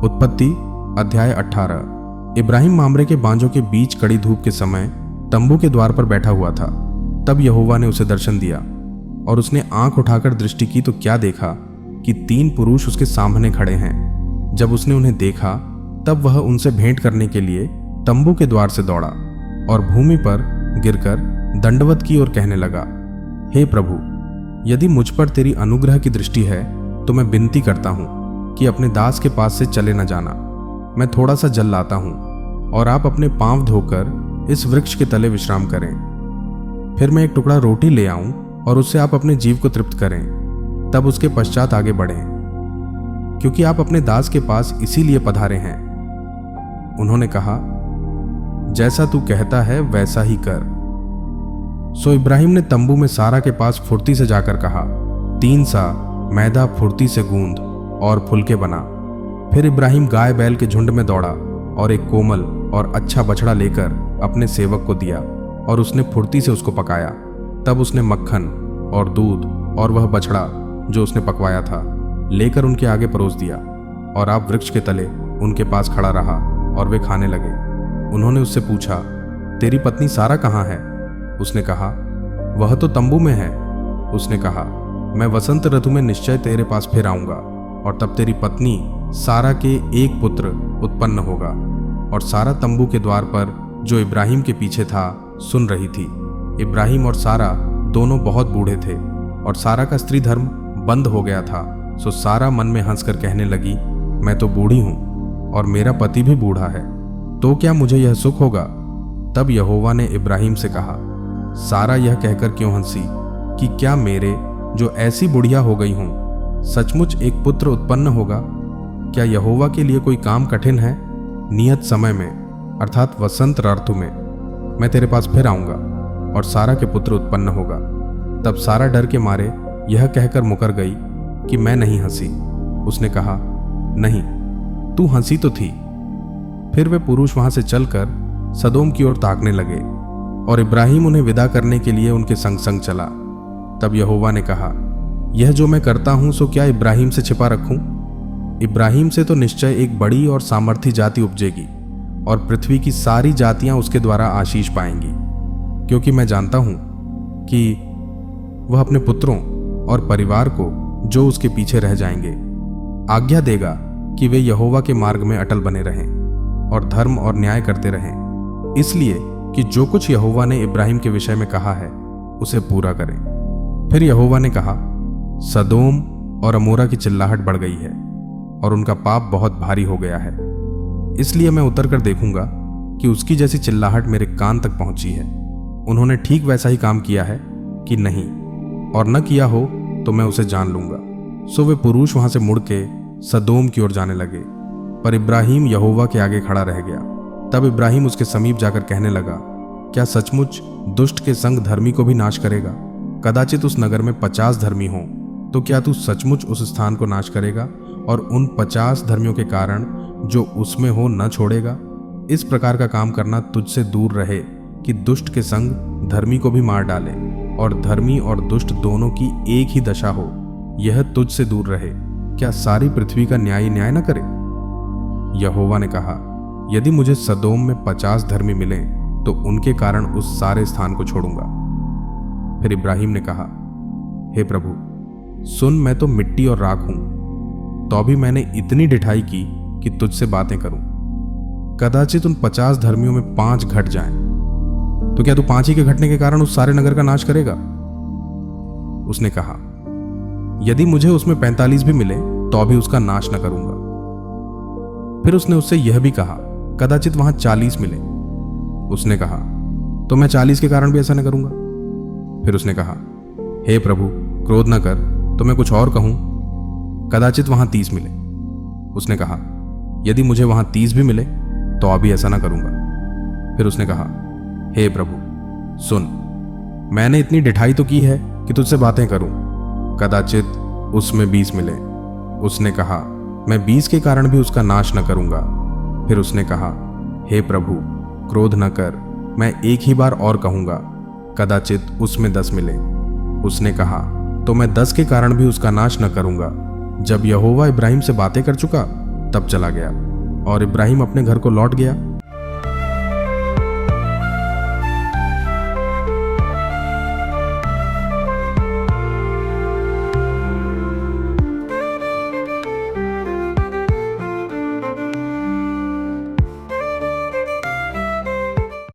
उत्पत्ति अध्याय 18। इब्राहिम मामरे के बांजों के बीच कड़ी धूप के समय तंबू के द्वार पर बैठा हुआ था। तब यहोवा ने उसे दर्शन दिया और उसने आंख उठाकर दृष्टि की तो क्या देखा कि 3 पुरुष उसके सामने खड़े हैं। जब उसने उन्हें देखा तब वह उनसे भेंट करने के लिए तंबू के द्वार से दौड़ा और भूमि पर गिरकर दंडवत की और कहने लगा, हे प्रभु, यदि मुझ पर तेरी अनुग्रह की दृष्टि है तो मैं विनती करता हूं कि अपने दास के पास से चले न जाना। मैं थोड़ा सा जल लाता हूं और आप अपने पांव धोकर इस वृक्ष के तले विश्राम करें। फिर मैं एक टुकड़ा रोटी ले आऊं और उससे आप अपने जीव को तृप्त करें, तब उसके पश्चात आगे बढ़ें, क्योंकि आप अपने दास के पास इसीलिए पधारे हैं। उन्होंने कहा, जैसा तू कहता है वैसा ही कर। सो इब्राहिम ने तंबू में सारा के पास फुर्ती से जाकर कहा, 3 सा मैदा फुर्ती से गूंद और फुलके बना। फिर इब्राहिम गाय बैल के झुंड में दौड़ा और एक कोमल और अच्छा बछड़ा लेकर अपने सेवक को दिया और उसने फुर्ती से उसको पकाया। तब उसने मक्खन और दूध और वह बछड़ा जो उसने पकवाया था लेकर उनके आगे परोस दिया और आप वृक्ष के तले उनके पास खड़ा रहा और वे खाने लगे। उन्होंने उससे पूछा, तेरी पत्नी सारा कहाँ है? उसने कहा, वह तो तंबू में है। उसने कहा, मैं वसंत ऋतु में निश्चय तेरे पास फिर आऊंगा और तब तेरी पत्नी सारा के एक पुत्र उत्पन्न होगा। और सारा तंबू के द्वार पर जो इब्राहिम के पीछे था सुन रही थी। इब्राहिम और सारा दोनों बहुत बूढ़े थे और सारा का स्त्री धर्म बंद हो गया था। सो सारा मन में हंसकर कहने लगी, मैं तो बूढ़ी हूं और मेरा पति भी बूढ़ा है, तो क्या मुझे यह सुख होगा? तब यहोवा ने इब्राहिम से कहा, सारा यह कहकर क्यों हंसी कि क्या मेरे जो ऐसी बुढ़िया हो गई हूं सचमुच एक पुत्र उत्पन्न होगा? क्या यहोवा के लिए कोई काम कठिन है? नियत समय में अर्थात वसंत ऋतु में मैं तेरे पास फिर आऊंगा और सारा के पुत्र उत्पन्न होगा। तब सारा डर के मारे यह कहकर मुकर गई कि मैं नहीं हंसी। उसने कहा, नहीं, तू हंसी तो थी। फिर वे पुरुष वहां से चलकर सदोम की ओर ताकने लगे और इब्राहिम उन्हें विदा करने के लिए उनके संग संग चला। तब यहोवा ने कहा, यह जो मैं करता हूं सो क्या इब्राहिम से छिपा रखूं? इब्राहिम से तो निश्चय एक बड़ी और सामर्थी जाति उपजेगी और पृथ्वी की सारी जातियां उसके द्वारा आशीष पाएंगी, क्योंकि मैं जानता हूं कि वह अपने पुत्रों और परिवार को जो उसके पीछे रह जाएंगे आज्ञा देगा कि वे यहोवा के मार्ग में अटल बने रहें और धर्म और न्याय करते रहें, इसलिए कि जो कुछ यहोवा ने इब्राहिम के विषय में कहा है उसे पूरा करें। फिर यहोवा ने कहा, सदोम और अमोरा की चिल्लाहट बढ़ गई है और उनका पाप बहुत भारी हो गया है, इसलिए मैं उतर कर देखूंगा कि उसकी जैसी चिल्लाहट मेरे कान तक पहुंची है। उन्होंने ठीक वैसा ही काम किया है कि नहीं, और न किया हो तो मैं उसे जान लूंगा। सो वे पुरुष वहां से मुड़ के सदोम की ओर जाने लगे, पर इब्राहिम यहोवा के आगे खड़ा रह गया। तब इब्राहिम उसके समीप जाकर कहने लगा, क्या सचमुच दुष्ट के संग धर्मी को भी नाश करेगा? कदाचित उस नगर में 50 धर्मी हों, तो क्या तू सचमुच उस स्थान को नाश करेगा और उन 50 धर्मियों के कारण जो उसमें हो न छोड़ेगा? इस प्रकार का काम करना तुझसे दूर रहे कि दुष्ट के संग धर्मी को भी मार डाले और धर्मी और दुष्ट दोनों की एक ही दशा हो, यह तुझसे दूर रहे। क्या सारी पृथ्वी का न्याय न करे? यहोवा ने कहा, यदि मुझे सदोम में 50 धर्मी मिले तो उनके कारण उस सारे स्थान को छोड़ूंगा। फिर इब्राहिम ने कहा, हे प्रभु, सुन, मैं तो मिट्टी और राख हूं, तो भी मैंने इतनी ढिठाई की कि तुझसे बातें करूं। कदाचित उन 50 धर्मियों में 5 घट जाएं, तो क्या तू 5 ही के घटने के कारण उस सारे नगर का नाश करेगा? उसने कहा, यदि मुझे उसमें 45 भी मिले तो भी उसका नाश न करूंगा। फिर उसने उससे यह भी कहा, कदाचित वहां 40 मिले। उसने कहा, तो मैं 40 के कारण भी ऐसा न करूंगा। फिर उसने कहा, हे प्रभु, क्रोध न कर, तो मैं कुछ और कहूं, कदाचित वहां 30 मिले। उसने कहा, यदि मुझे वहां 30 भी मिले तो अभी ऐसा ना करूंगा। फिर उसने कहा, हे प्रभु, सुन, मैंने इतनी ढिठाई तो की है कि तुझसे बातें करूं, कदाचित उसमें 20 मिले। उसने कहा, मैं 20 के कारण भी उसका नाश न करूंगा। फिर उसने कहा, हे प्रभु, क्रोध न कर, मैं एक ही बार और कहूंगा, कदाचित उसमें 10 मिले। उसने कहा, तो मैं 10 के कारण भी उसका नाश न करूंगा। जब यहोवा इब्राहिम से बातें कर चुका तब चला गया और इब्राहिम अपने घर को लौट गया